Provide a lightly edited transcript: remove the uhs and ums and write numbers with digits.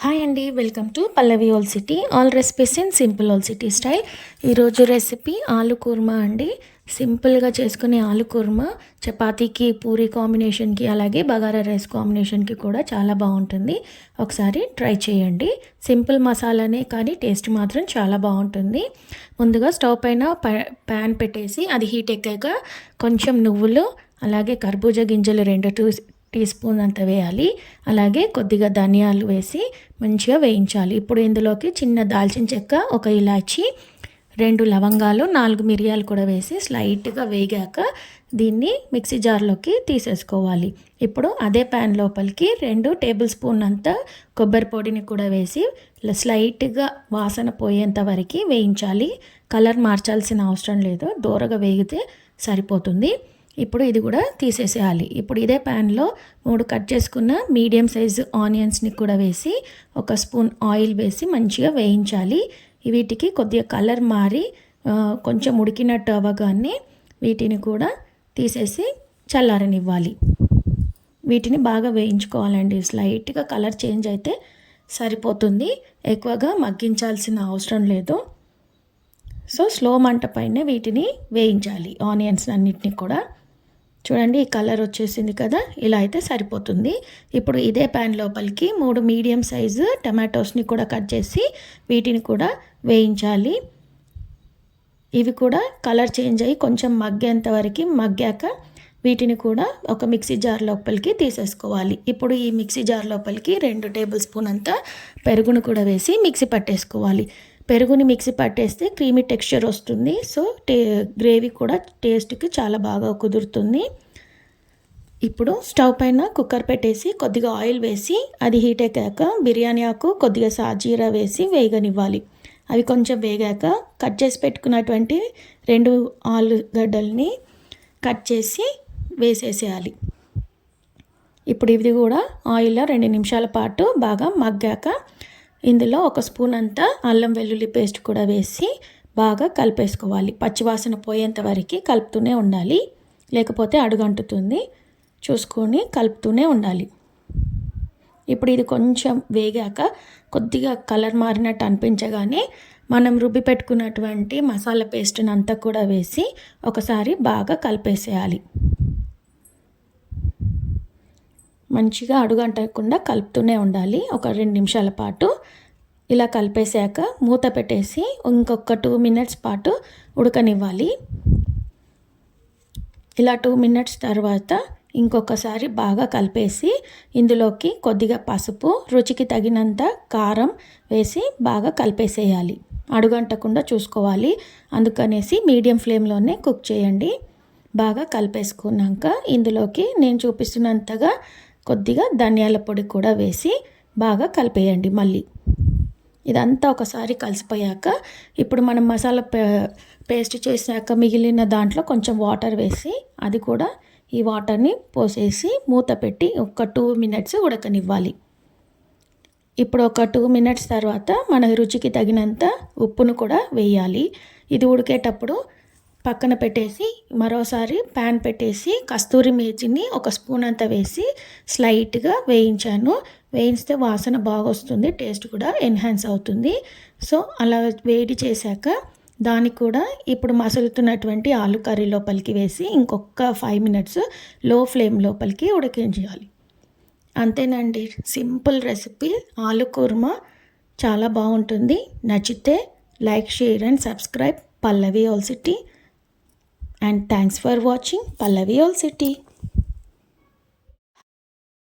Hi అండి, welcome to Pallavi old city. All recipes in simple old city style. ఈరోజు recipe ఆలు కుర్మా అండి. సింపుల్గా చేసుకునే ఆలు కుర్మా చపాతీకి, పూరి కాంబినేషన్కి, అలాగే బగారా రైస్ కాంబినేషన్కి కూడా చాలా బాగుంటుంది. ఒకసారి ట్రై చేయండి. సింపుల్ మసాలానే కానీ టేస్ట్ మాత్రం చాలా బాగుంటుంది. ముందుగా స్టవ్ పైన ప్యాన్ పెట్టేసి అది హీట్ ఎక్కాక కొంచెం నువ్వులు, అలాగే కర్బూజా గింజలు 2 టీ స్పూన్ అంత వేయాలి. అలాగే కొద్దిగా ధనియాలు వేసి మంచిగా వేయించాలి. ఇప్పుడు ఇందులోకి చిన్న దాల్చిన చెక్క, 1 ఇలాచి, 2 లవంగాలు, 4 మిరియాలు కూడా వేసి స్లైట్గా వేగాక దీన్ని మిక్సీ జార్లోకి తీసేసుకోవాలి. ఇప్పుడు అదే ప్యాన్ లోపలికి 2 టేబుల్ స్పూన్ అంత కొబ్బరి పొడిని కూడా వేసి స్లైట్గా వాసన పోయేంత వరకు వేయించాలి. కలర్ మార్చాల్సిన అవసరం లేదు, దూరగా వేగితే సరిపోతుంది. ఇప్పుడు ఇది కూడా తీసేసేయాలి. ఇప్పుడు ఇదే ప్యాన్లో 3 కట్ చేసుకున్న మీడియం సైజు ఆనియన్స్ని కూడా వేసి 1 స్పూన్ ఆయిల్ వేసి మంచిగా వేయించాలి. వీటికి కొద్దిగా కలర్ మారి కొంచెం ఉడికినట్టు అవ్వగానే వీటిని కూడా తీసేసి చల్లారనివ్వాలి. వీటిని బాగా వేయించుకోవాలండి. స్లైట్గా కలర్ చేంజ్ అయితే సరిపోతుంది, ఎక్కువగా మగ్గించాల్సిన అవసరం లేదు. సో స్లో మంట పైన వీటిని వేయించాలి. ఆనియన్స్ అన్నిటిని కూడా చూడండి, ఈ కలర్ వచ్చేసింది కదా, ఇలా అయితే సరిపోతుంది. ఇప్పుడు ఇదే ప్యాన్ లోపలికి 3 మీడియం సైజు టమాటోస్ని కూడా కట్ చేసి వీటిని కూడా వేయించాలి. ఇవి కూడా కలర్ చేంజ్ అయ్యి కొంచెం మగ్గేంత వరకు మగ్గాక వీటిని కూడా ఒక మిక్సీ జార్ లోపలికి తీసేసుకోవాలి. ఇప్పుడు ఈ మిక్సీ జార్ లోపలికి 2 టేబుల్ స్పూన్ అంతా పెరుగును కూడా వేసి మిక్సీ పట్టేసుకోవాలి. పెరుగుని మిక్సీ పట్టేస్తే క్రీమీ టెక్స్చర్ వస్తుంది. సో గ్రేవీ కూడా టేస్ట్కి చాలా బాగా కుదురుతుంది. ఇప్పుడు స్టవ్ పైన కుక్కర్ పెట్టేసి కొద్దిగా ఆయిల్ వేసి అది హీట్ ఎక్కాక బిర్యానీ ఆకు, కొద్దిగా సాజీరా వేసి వేగనివ్వాలి. అవి కొంచెం వేగాక కట్ చేసి పెట్టుకున్నటువంటి 2 ఆలుగడ్డల్ని కట్ చేసి వేసేసేయాలి. ఇప్పుడు ఇది కూడా ఆయిల్లో 2 నిమిషాల పాటు బాగా మగ్గాక ఇందులో 1 స్పూన్ అంతా అల్లం వెల్లుల్లి పేస్ట్ కూడా వేసి బాగా కలిపేసుకోవాలి. పచ్చివాసన పోయేంత వరకు కలుపుతూనే ఉండాలి, లేకపోతే అడుగంటుతుంది. చూసుకొని కలుపుతూనే ఉండాలి. ఇప్పుడు ఇది కొంచెం వేగాక కొద్దిగా కలర్ మారినట్టు అనిపించగానే మనం రుబ్బి పెట్టుకున్నటువంటి మసాలా పేస్ట్ని అంతా కూడా వేసి ఒకసారి బాగా కలిపేసేయాలి. మంచిగా అడుగంటకుండా కలుపుతూనే ఉండాలి. ఒక 2 నిమిషాల పాటు ఇలా కలిపేసాక మూత పెట్టేసి ఇంకొక 2 మినిట్స్ పాటు ఉడకనివ్వాలి. ఇలా 2 మినిట్స్ తర్వాత ఇంకొకసారి బాగా కలిపేసి ఇందులోకి కొద్దిగా పసుపు, రుచికి తగినంత కారం వేసి బాగా కలిపేసేయాలి. అడుగంటకుండా చూసుకోవాలి, అందుకనేసి మీడియం ఫ్లేమ్లోనే కుక్ చేయండి. బాగా కలిపేసుకున్నాక ఇందులోకి నేను చూపిస్తున్నంతగా కొద్దిగా ధనియాల పొడి కూడా వేసి బాగా కలిపేయండి. మళ్ళీ ఇదంతా ఒకసారి కలిసిపోయాక ఇప్పుడు మనం మసాలా పేస్ట్ చేసాక మిగిలిన దాంట్లో కొంచెం వాటర్ వేసి అది కూడా ఈ వాటర్ని పోసేసి మూత పెట్టి ఒక 2 మినిట్స్ ఉడకనివ్వాలి. ఇప్పుడు ఒక 2 మినిట్స్ తర్వాత మన రుచికి తగినంత ఉప్పును కూడా వేయాలి. ఇది ఉడికేటప్పుడు పక్కన పెట్టేసి మరోసారి ప్యాన్ పెట్టేసి కస్తూరి మేతిని 1 స్పూన్ అంత వేసి స్లైట్గా వేయించాను. వేయిస్తే వాసన బాగా వస్తుంది, టేస్ట్ కూడా ఎన్హాన్స్ అవుతుంది. సో అలా వేడి చేశాక దానికి కూడా ఇప్పుడు మసులుతున్నటువంటి ఆలు కర్రీ లోపలికి వేసి ఇంకొక 5 మినిట్స్ లో ఫ్లేమ్ లోపలికి ఉడికించాలి. అంతేనండి, సింపుల్ రెసిపీ ఆలు కుర్మా. చాలా బాగుంటుంది. నచ్చితే like, share and subscribe Pallavi old city. And thanks for watching Pallavi Old City.